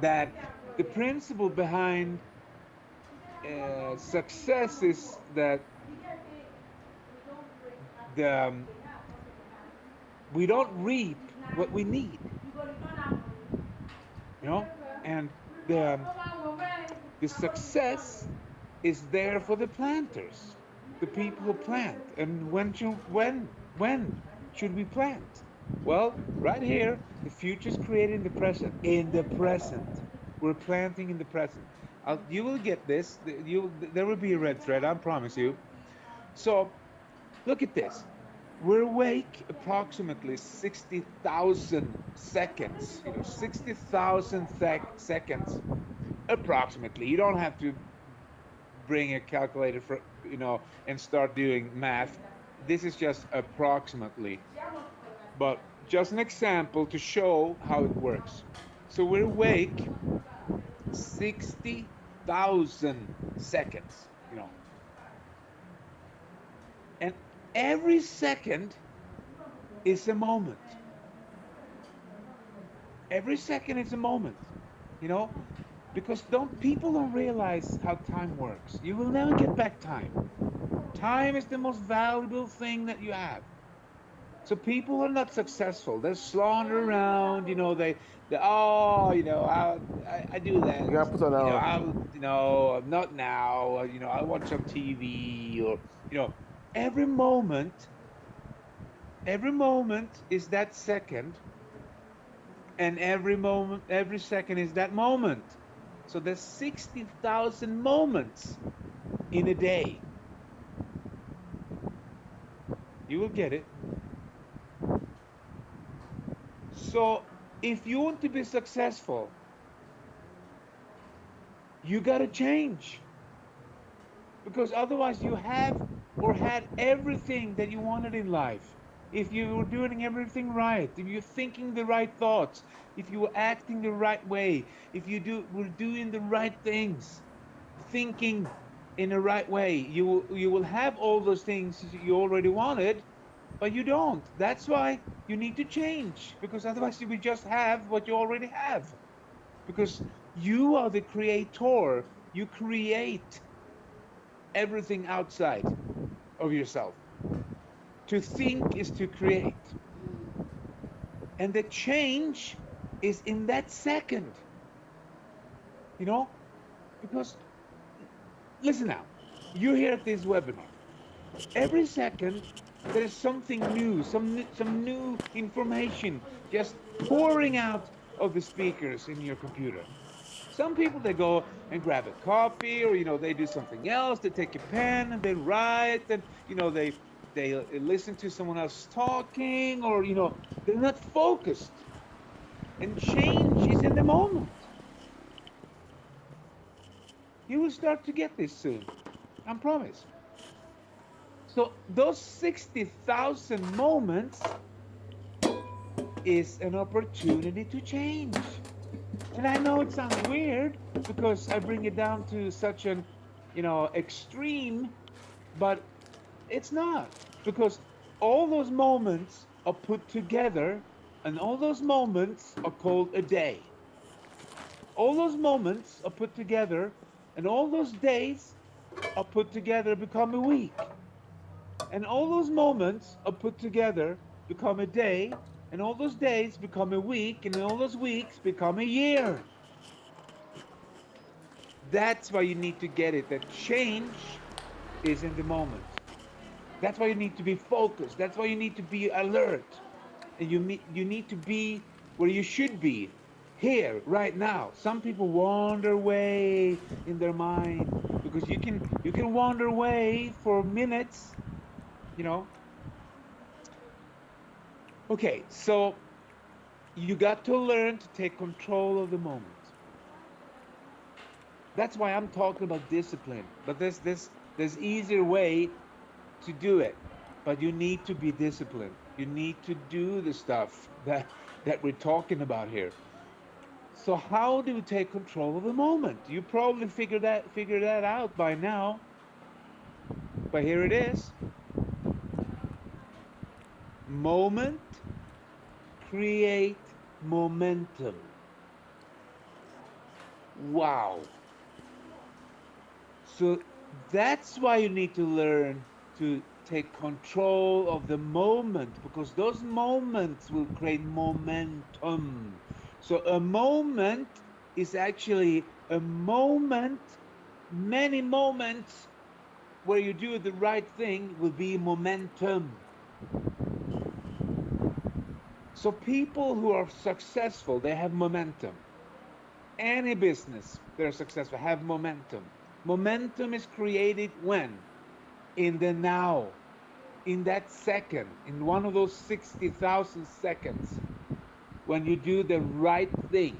that the principle behind success is that the we don't reap what we need, you know, and the the success is there for the planters, the people who plant. And when should we plant? Well, right here, the future is created in the present. In the present, we're planting in the present. You will get this. There will be a red thread. I promise you. So look at this. We're awake approximately 60,000 seconds. 60,000 seconds approximately. You don't have to bring a calculator for and start doing math. This is just approximately, but just an example to show how it works. So we're awake 60,000 seconds, and every second is a moment. Every second is a moment, you know, because don't people don't realize how time works. You will never get back time. Time is the most valuable thing that you have. So people are not successful. They slander around, they oh, I do that, You gotta put that down. not now, I watch on TV or, you know, every moment, every moment is that second, and every moment, every second is that moment. So there's 60,000 moments in a day. You will get it. So if you want to be successful, you got to change, because otherwise you have or had everything that you wanted in life. If you were doing everything right, if you're thinking the right thoughts, if you were acting the right way, if were doing the right things, thinking in the right way, you will have all those things you already wanted, but you don't. That's why you need to change, because otherwise you will just have what you already have. Because you are the creator. You create everything outside of yourself. To think is to create. And the change is in that second, you know? Because, listen now, you're here at this webinar. Every second, there is something new, some new information just pouring out of the speakers in your computer. Some people, they go and grab a coffee, or they do something else. They take a pen and they write, and they listen to someone else talking, or they're not focused. And change is in the moment. You will start to get this soon. I promise. So those 60,000 moments is an opportunity to change. And I know it sounds weird because I bring it down to such an, extreme, but it's not, because all those moments are put together, and all those moments are called a day. All those moments are put together, and all those days are put together, become a week. And all those moments are put together, become a day, and all those days become a week, and all those weeks become a year. That's why you need to get it, that change is in the moment. That's why you need to be focused. That's why you need to be alert. And you need to be where you should be, here, right now. Some people wander away in their mind, because you can wander away for minutes, you know. Okay, so you got to learn to take control of the moment. That's why I'm talking about discipline. But there's easier way to do it. But you need to be disciplined. You need to do the stuff that we're talking about here. So how do we take control of the moment? You probably figure that out by now. But here it is. Moment create momentum. Wow. So that's why you need to learn to take control of the moment, because those moments will create momentum. So a moment is actually a moment, many moments where you do the right thing will be momentum. So people who are successful, they have momentum. Any business that are successful have momentum. Momentum is created when? In the now, in that second, in one of those 60,000 seconds, when you do the right thing.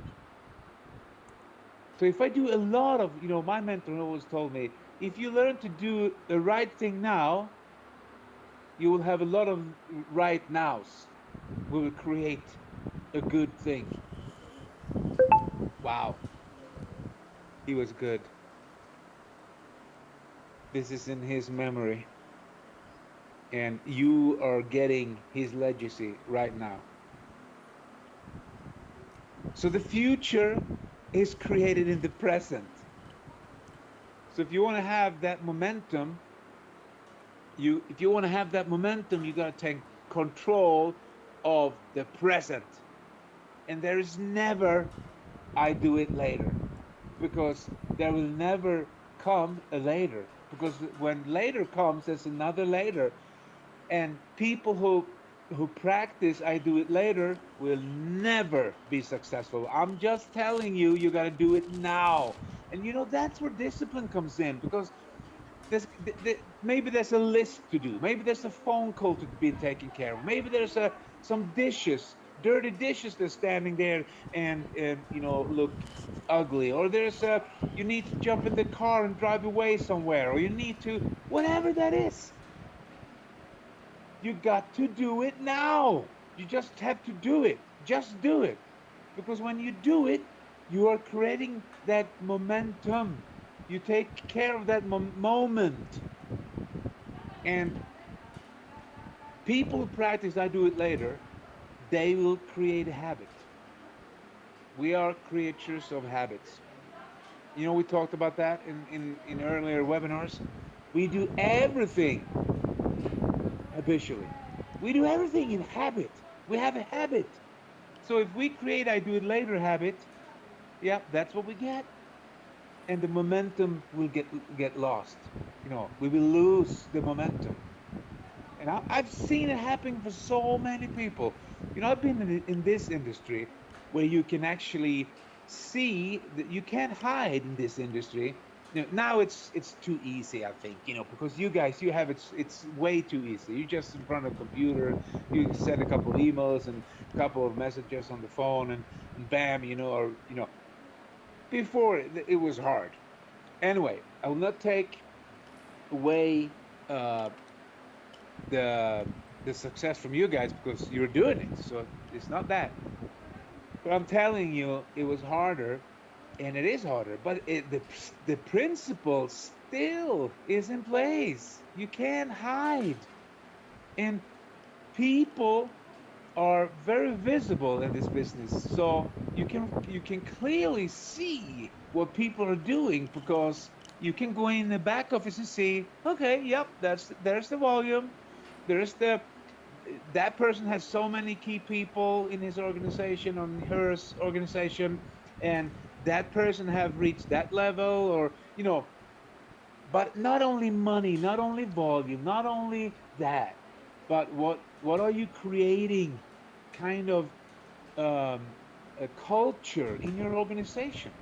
So if I do a lot of, my mentor always told me, if you learn to do the right thing now, you will have a lot of right nows. We will create a good thing. Wow, he was good. This is in his memory, and you are getting his legacy right now. So the future is created in the present. So if you want to have that momentum, you got to take control of the present. And there is never I do it later, because there will never come a later, because when later comes there's another later. And people who practice I do it later will never be successful. I'm just telling you, you got to do it now. And that's where discipline comes in, because maybe there's a list to do, maybe there's a phone call to be taken care of, maybe there's some dishes, dirty dishes that's standing there and look ugly, or you need to jump in the car and drive away somewhere, or you need to, whatever that is, you got to do it now. You just have to do it. Just do it. Because when you do it, you are creating that momentum. You take care of that moment. And people who practice I do it later, they will create a habit. We are creatures of habits. We talked about that in earlier webinars. We do everything habitually. We do everything in habit. We have a habit. So if we create I do it later habit, yeah, that's what we get. And the momentum will get lost. We will lose the momentum. And I've seen it happen for so many people. I've been in this industry where you can actually see that you can't hide in this industry. Now it's too easy, I think, because you guys, you have it's way too easy. You just in front of a computer, you send a couple of emails and a couple of messages on the phone, and bam, or before it was hard. Anyway, I will not take away uh, the the success from you guys, because you're doing it. So it's not that. But I'm telling you, it was harder, and it is harder. But the principle still is in place. You can't hide, and people are very visible in this business. So you can clearly see what people are doing, because you can go in the back office and see, okay, yep, there's the volume, there's the that person has so many key people in his organization, on her organization, and that person have reached that level, or but not only money, not only volume, not only that, but what are you creating, kind of um, a culture in your organization?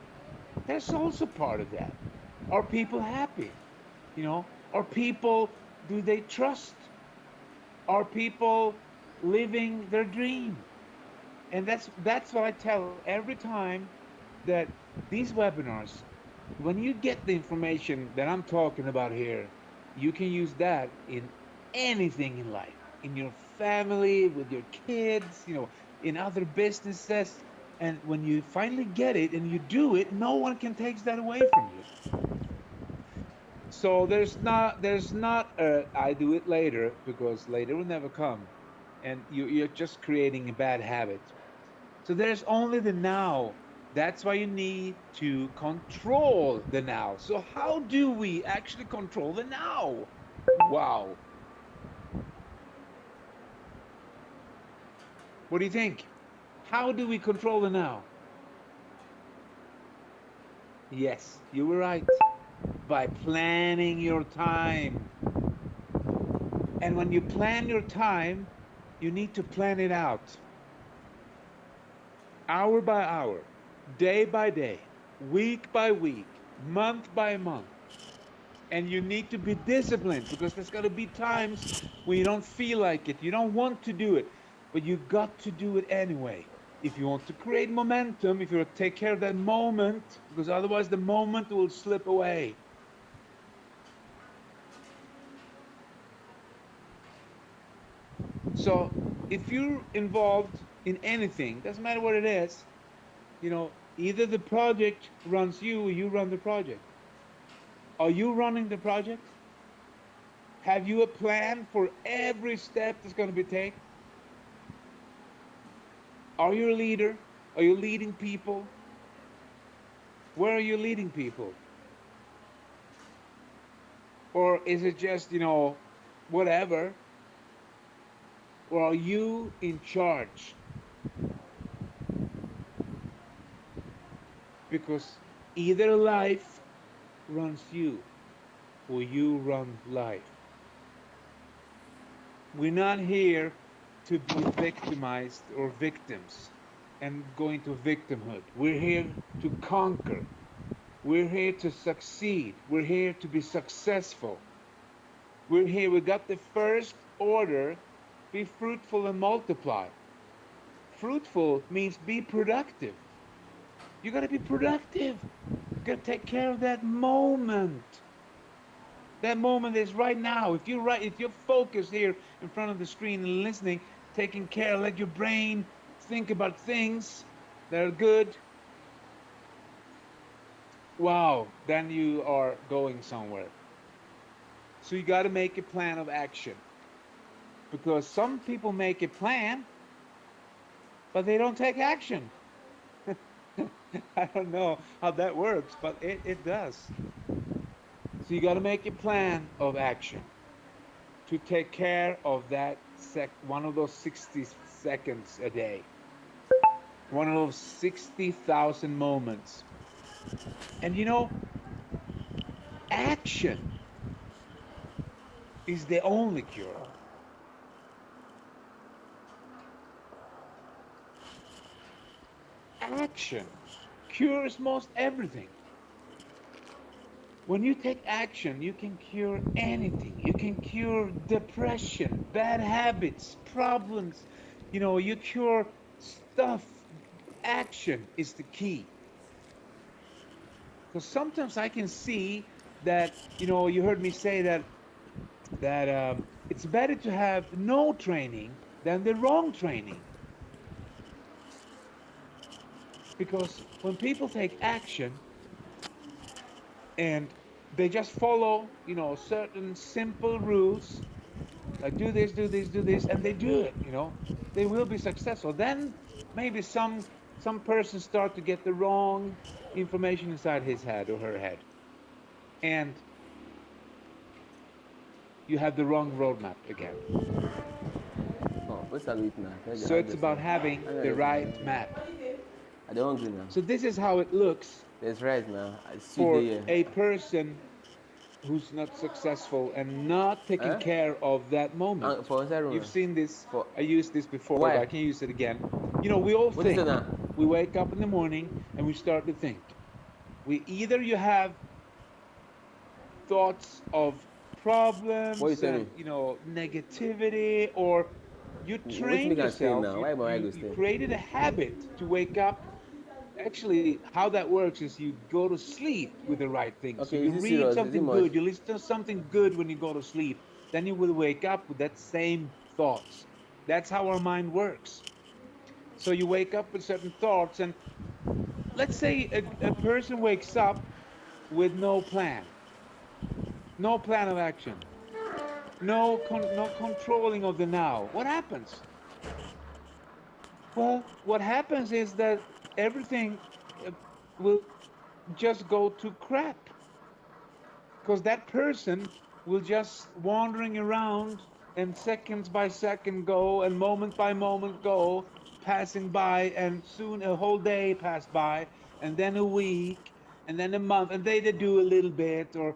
That's also part of that. Are people happy? Are people, do they trust? Are people living their dream? And that's what I tell every time that these webinars, when you get the information that I'm talking about here, you can use that in anything in life, in your family, with your kids, in other businesses. And when you finally get it and you do it, no one can take that away from you. So there's not a I do it later, because later will never come, and you're just creating a bad habit. So there's only the now. That's why you need to control the now. So, how do we actually control the now? Wow. What do you think? How do we control the now? Yes, you were right. By planning your time. And when you plan your time, you need to plan it out hour by hour, day by day, week by week, month by month. And you need to be disciplined because there's got to be times when you don't feel like it, you don't want to do it, but you got to do it anyway. If you want to create momentum, if you want to take care of that moment, because otherwise the moment will slip away. So if you're involved in anything, doesn't matter what it is, either the project runs you or you run the project. Are you running the project? Have you a plan for every step that's going to be taken? Are you a leader? Are you leading people? Where are you leading people? Or is it just, whatever? Or are you in charge? Because either life runs you or you run life. We're not here to be victimized or victims and go into victimhood. We're here to conquer. We're here to succeed. We're here to be successful. We're here. We got the first order: be fruitful and multiply. Fruitful means be productive. You got to be productive. You got to take care of that moment. That moment is right now. If you're focused here in front of the screen and listening, taking care, let your brain think about things that are good. Wow, then you are going somewhere. So you got to make a plan of action. Because some people make a plan, but they don't take action. I don't know how that works, but it does. So you got to make a plan of action to take care of that one of those 60 seconds a day, one of those 60,000 moments. And action is the only cure. Action cures most everything. When you take action, you can cure anything. You can cure depression, bad habits, problems. You cure stuff. Action is the key. Because sometimes I can see that, you heard me say that it's better to have no training than the wrong training. Because when people take action and they just follow, certain simple rules, like do this, do this, do this, and they do it, they will be successful. Then maybe some person start to get the wrong information inside his head or her head, and you have the wrong roadmap again. Oh, what's that with now? So it's about having the right map. I don't hungry now. So this is how it looks There's rice now. I see for there. a person who's not successful and not taking care of that moment. For room. You've seen this. For I used this before, why? but I can use it again. We all What is think. it now? We wake up in the morning and we start to think. You have thoughts of problems and negativity, or you trained yourself. You created a habit to wake up. Actually, how that works is you go to sleep with the right things. So Okay, you is this read serious? something good, you listen to something good when you go to sleep. Then you will wake up with that same thoughts. That's how our mind works. So you wake up with certain thoughts, and let's say a person wakes up with no plan of action, no controlling of the now. What happens? Well, what happens is that everything will just go to crap because that person will just wandering around and seconds by second go and moment by moment go passing by, and soon a whole day passed by, and then a week, and then a month, and they do a little bit, or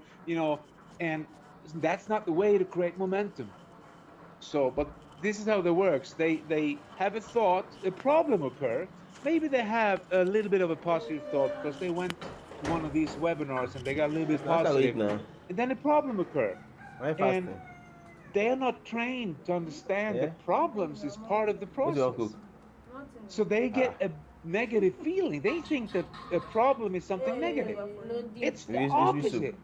and that's not the way to create momentum. So, but this is how that works. They have a thought, a problem occur. Maybe they have a little bit of a positive thought because they went to one of these webinars and they got a little bit Now start with positive, it now. and then a problem occur, Why and fasting? they are not trained to understand Yeah? that problems is part of the What do you want to process. cook? So they Ah. get a negative feeling. They think that a problem is something negative. It's the Which soup? opposite.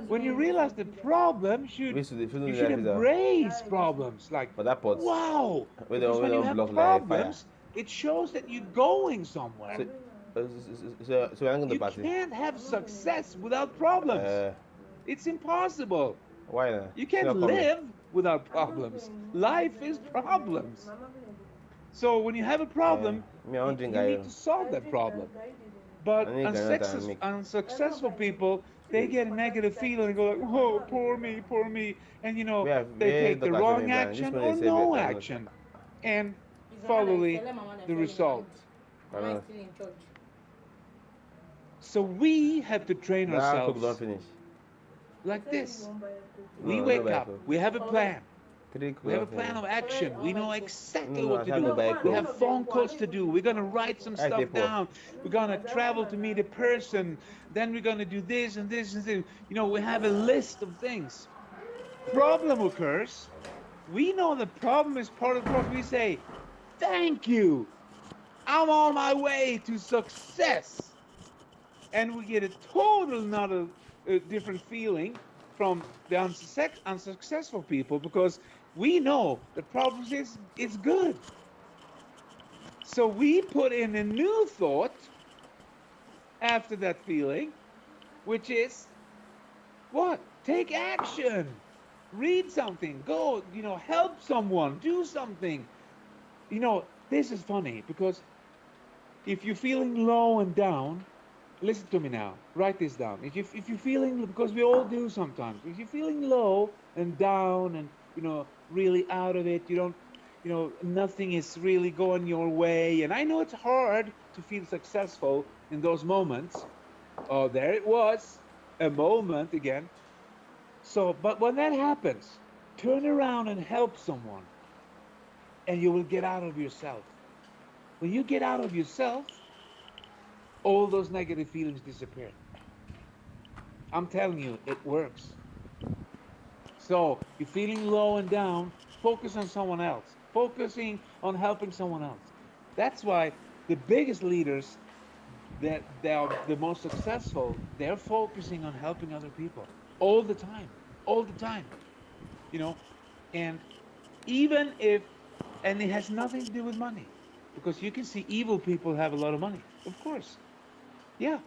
When you realize the problem Which soup? you If should you don't embrace problems, like, for that pot. wow, We because when you don't have block like fire. problems it shows that you're going somewhere. So we're going to You party. can't have success without problems. It's impossible. Why not? You She's can't not coming. live without problems. Life is problems. So when you have a problem, Me, I don't you drink. need to solve that problem. But I need granite and milk. unsuccessful people, they get a negative feeling and go like, "Oh, poor me," and they We take the talk as wrong Brian. This action one or is say no better. action, and follow the result. Mama still in church. So we have to train that cook don't ourselves finish. like this. No, We no wake buy up. cook. We have a plan. 3 cook We have a don't plan finish. of action. We know exactly No, what I to can't do. go buy We cook. have phone calls to do. We're going to write some I stuff take four. down. We're going to travel to meet a person. Then we're going to do this and this and this. We have a list of things. Problem occurs. We know the problem is part of the process. We say, thank you. I'm on my way to success. And we get a total another different feeling from the unsuccessful people, because we know the problem is good. So we put in a new thought after that feeling, which is what? Take action. Read something. Go, help someone. Do something. This is funny because if you're feeling low and down, listen to me now. Write this down. If you're feeling, because we all do sometimes, if you're feeling low and down and really out of it, you don't, nothing is really going your way. And I know it's hard to feel successful in those moments. Oh, there it was, a moment again. So, but when that happens, turn around and help someone, and you will get out of yourself. When you get out of yourself, all those negative feelings disappear. I'm telling you, it works. So you're feeling low and down, focus on someone else, focusing on helping someone else. That's why the biggest leaders, that they are the most successful, they're focusing on helping other people all the time, all the time. You know, and even if, and it has nothing to do with money, because you can see evil people have a lot of money, of course. Yeah,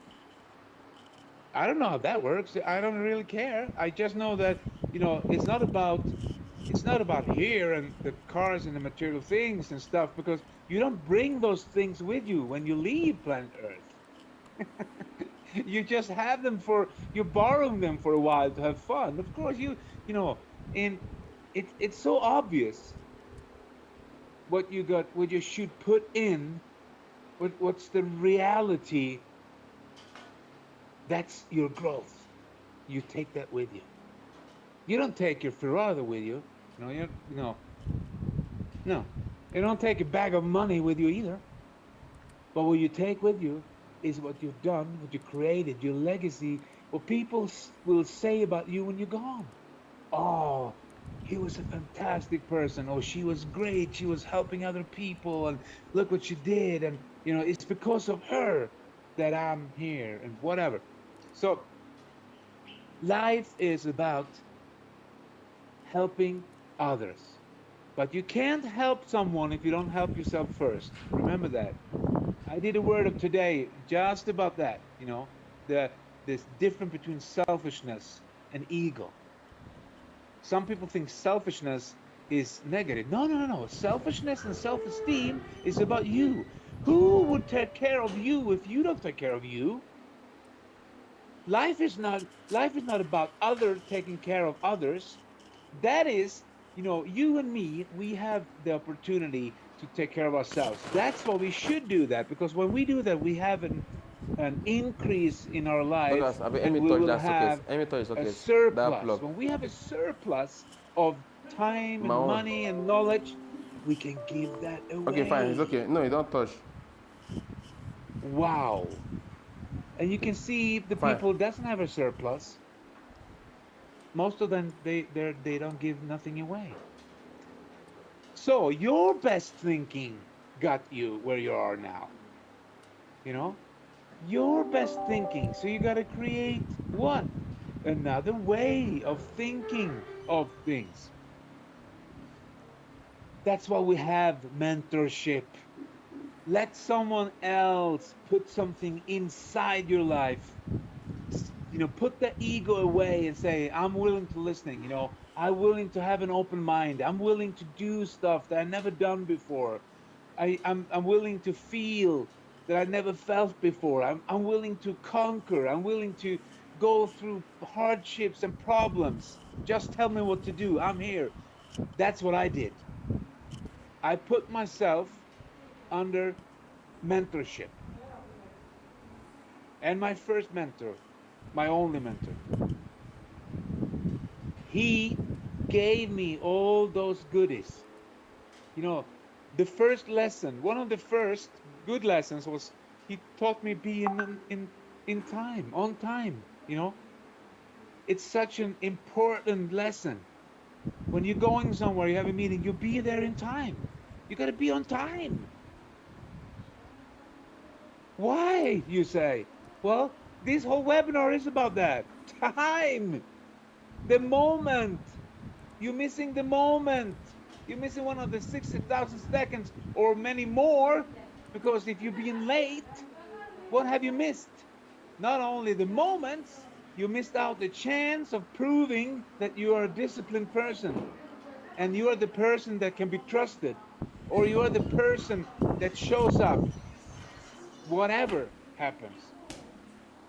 I don't know how that works. I don't really care. I just know that, it's not about here and the cars and the material things and stuff, because you don't bring those things with you when you leave planet Earth. You just have them you're borrowing them for a while to have fun. Of course, and it's so obvious what you should put in, what's the reality. That's your growth. You take that with you. You don't take your Ferrari with you. No. You don't take a bag of money with you either. But what you take with you is what you've done, what you created, your legacy, what people will say about you when you're gone. Oh, he was a fantastic person. Oh, she was great. She was helping other people, and look what she did. And it's because of her that I'm here, and whatever. So life is about helping others. But you can't help someone if you don't help yourself first. Remember that. I did a word of today just about that, this difference between selfishness and ego. Some people think selfishness is negative. No, no, no, no. Selfishness and self-esteem is about you. Who would take care of you if you don't take care of you? Life is not about other taking care of others. That is, you and me, we have the opportunity to take care of ourselves. That's why we should do that, because when we do that, we have an increase in our life, Douglas, I and me we touch will that socket. have Let me touch a socket. That surplus. plug. When we have a surplus of time My and own. money and knowledge, we can give that Okay, fine. It's away. okay. No, you don't touch. Wow. And you can see the Fine. people doesn't have a surplus. Most of them, they don't give nothing away. So your best thinking got you where you are now. You know, your best thinking. So you got to create what? Another way of thinking of things. That's why we have mentorship. Let someone else put something inside your life. Put the ego away and say, I'm willing to listening. I'm willing to have an open mind. I'm willing to do stuff that I never done before. I'm willing to feel that I never felt before. I'm willing to conquer. I'm willing to go through hardships and problems. Just tell me what to do. I'm here. That's what I did. I put myself under mentorship. And my first mentor, my only mentor, he gave me all those goodies. You know, the first lesson, one of the first good lessons was he taught me being in time, on time. It's such an important lesson. When you're going somewhere, you have a meeting, you be there in time. You got to be on time. Why, you say? Well, this whole webinar is about that. Time, the moment. You're missing the moment. You're missing one of the 60,000 seconds or many more, because if you're being late, what have you missed? Not only the moments, you missed out the chance of proving that you are a disciplined person and you are the person that can be trusted, or you are the person that shows up whatever happens.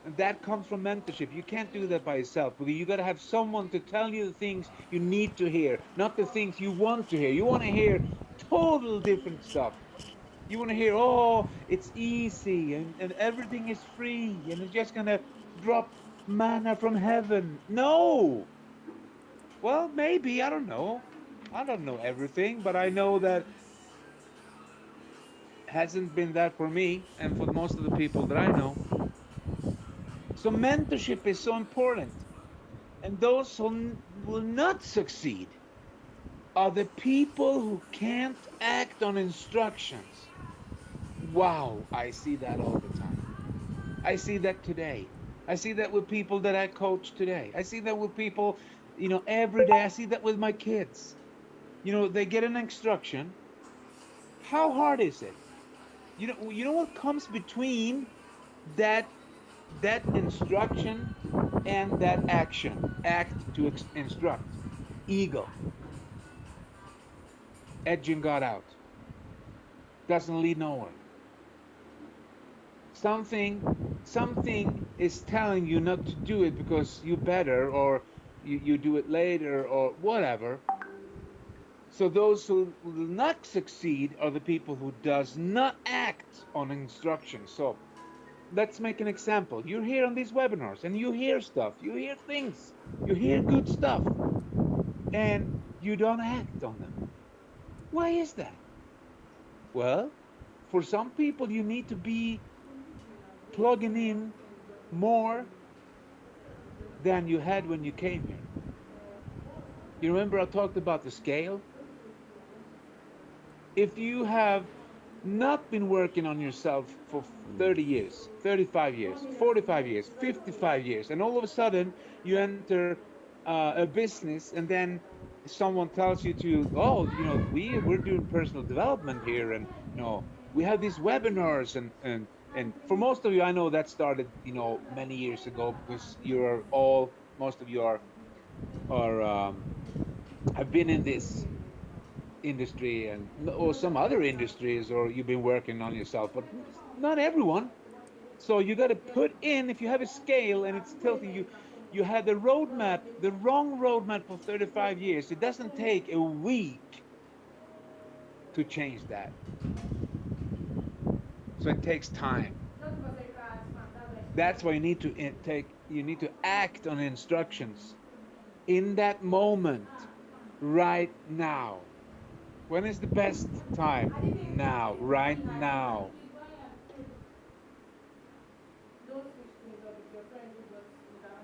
And that comes from mentorship. You can't do that by yourself, because you got to have someone to tell you the things you need to hear, not the things you want to hear. You want to hear total different stuff. You want to hear, oh, it's easy and everything is free and it's just going to drop manna from heaven. No. Well, maybe. I don't know. I don't know everything, but I know that hasn't been that for me and for most of the people that I know. So mentorship is so important. And those who will not succeed are the people who can't act on instructions. Wow, I see that all the time. I see that today. I see that with people that I coach today. I see that with people, every day. I see that with my kids. They get an instruction. How hard is it? You know what comes between that that instruction and that action? Act to instruct. Ego, edging God out, doesn't lead nowhere. Something is telling you not to do it because you better, or you do it later, or whatever. So those who will not succeed are the people who does not act on instructions. So let's make an example. You're here on these webinars and you hear stuff, you hear things, you hear good stuff, and you don't act on them. Why is that? Well, for some people, you need to be plugging in more than you had when you came here. You remember I talked about the scale? If you have not been working on yourself for 30 years, 35 years, 45 years, 55 years, and all of a sudden you enter a business, and then someone tells you to, oh, we're doing personal development here, and we have these webinars, and for most of you, I know that started many years ago, because most of you are have been in this. industry and or some other industries, or you've been working on yourself, but not everyone. So you got to put in, if you have a scale and it's tilting you, you had the roadmap, the wrong roadmap for 35 years. It doesn't take a week to change that. So it takes time. That's why you need to you need to act on instructions in that moment, right now. When is the best time? Now, right now.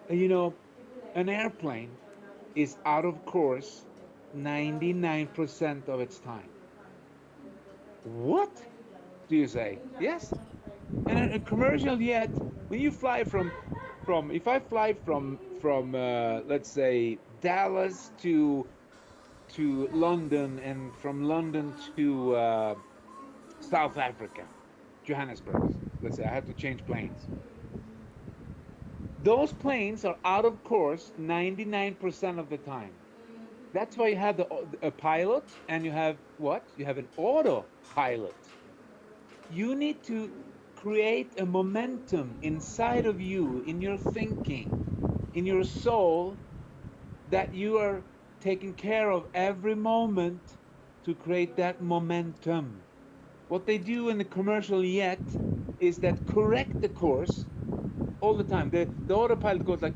And you know, an airplane is out of course 99% of its time. What do you say? Yes. And a commercial jet, when you fly from if I fly from let's say Dallas to London, and from London to South Africa, Johannesburg, let's say I have to change planes. Those planes are out of course 99% of the time. That's why you have a pilot, and you have what? You have an autopilot. You need to create a momentum inside of you, in your thinking, in your soul, that you are taking care of every moment to create that momentum. What they do in the commercial yet is that correct the course all the time. The autopilot goes like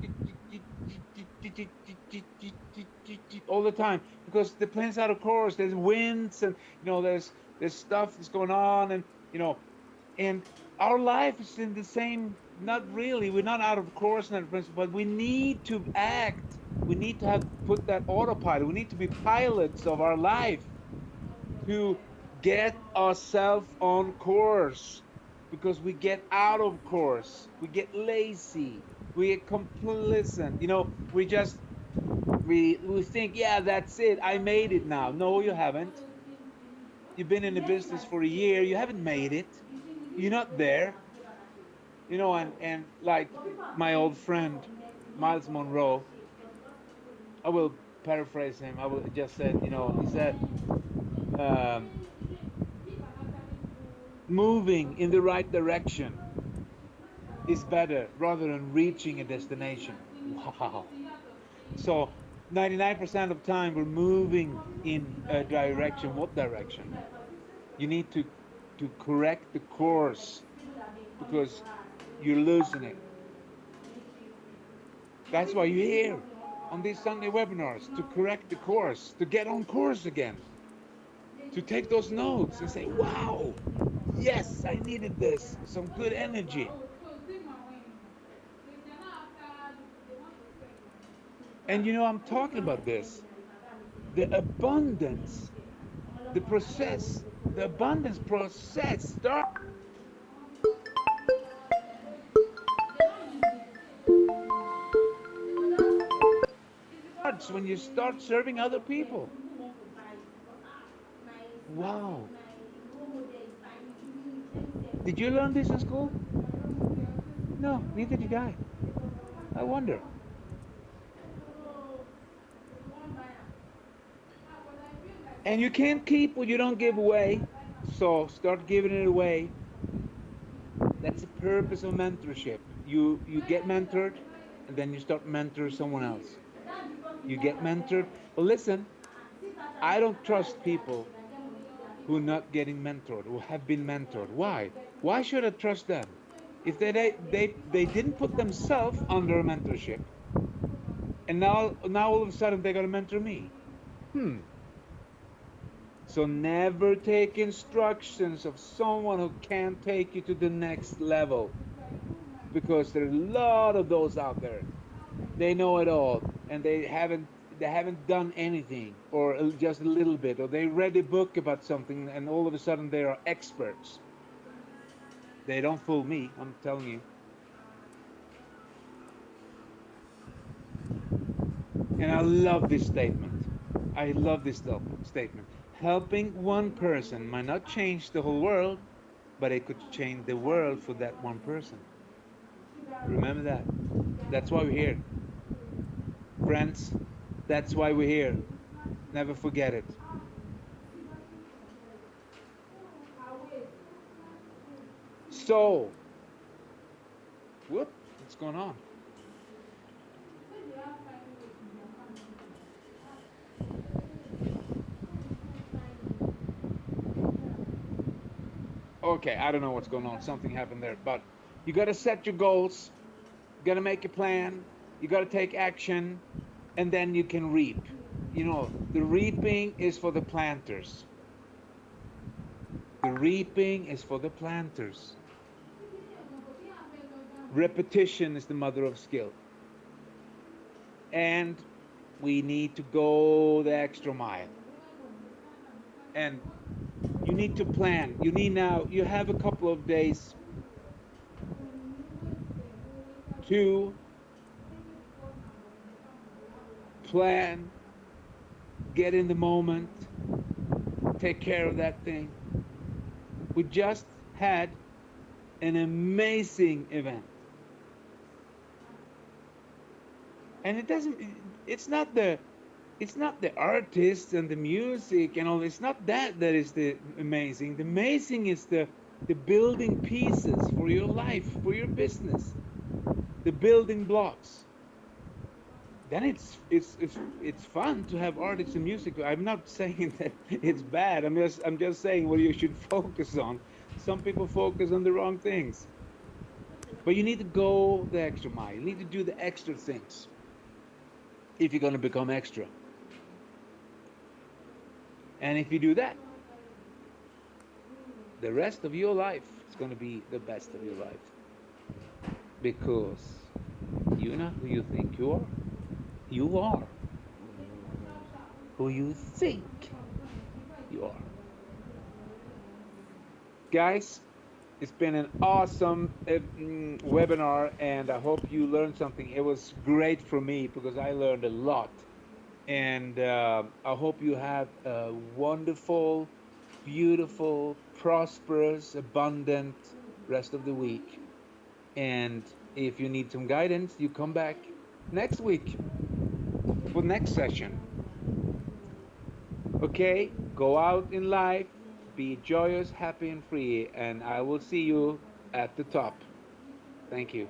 all the time because the plane's out of course. There's winds, and there's stuff that's going on, and our life is in the same. Not really. We're not out of course, but we need to act. We need to have put that autopilot. We need to be pilots of our life to get ourselves on course, because we get out of course, we get lazy, we get complacent. We think, yeah, that's it, I made it now. No, you haven't. You've been in the business for a year, you haven't made it. You're not there. And like my old friend Miles Monroe, I will paraphrase him. I will just said, he said, um, moving in the right direction is better rather than reaching a destination. Wow. So 99% of time we're moving in a direction. What direction? You need to correct the course, because you're losing it. That's why you're here on these Sunday webinars, to correct the course, to get on course again, to take those notes and say, wow, yes, I needed this, some good energy. And I'm talking about this. The abundance, the abundance process starts when you start serving other people. Wow. Did you learn this in school? No, neither did I. I wonder. And you can't keep what you don't give away. So start giving it away. That's the purpose of mentorship. You get mentored, and then you start mentoring someone else. You get mentored. But listen, I don't trust people who are not getting mentored, who have been mentored. Why? Why should I trust them? If they didn't put themselves under a mentorship, and now all of a sudden they're gonna mentor me. So never take instructions of someone who can't take you to the next level, because there's a lot of those out there. They know it all, and they haven't done anything, or just a little bit, or they read a book about something, and all of a sudden they are experts. They don't fool me, I'm telling you. And I love this statement. I love this statement. Helping one person might not change the whole world, but it could change the world for that one person. Remember that. That's why we're here. Friends, that's why we're here. Never forget it. So, what's going on? Okay, I don't know what's going on. Something happened there. But you got to set your goals. You got to make a plan. You got to take action. And then you can reap. The reaping is for the planters. The reaping is for the planters. Repetition is the mother of skill. And we need to go the extra mile. And you need to plan. You have a couple of days to plan, get in the moment, take care of that thing. We just had an amazing event. And it's not the artists and the music and all. It's not that is the amazing. The amazing is the building pieces for your life, for your business, the building blocks. Then it's fun to have artists and music. I'm not saying that it's bad. I'm just saying what you should focus on. Some people focus on the wrong things. But you need to go the extra mile. You need to do the extra things if you're going to become extra. And if you do that, the rest of your life is going to be the best of your life. Because you're not who you think you are. You are who you think you are. Guys, it's been an awesome webinar, and I hope you learned something. It was great for me because I learned a lot. And I hope you have a wonderful, beautiful, prosperous, abundant rest of the week. And if you need some guidance, you come back next week for next session. Okay, go out in life, be joyous, happy, and free, and I will see you at the top. Thank you.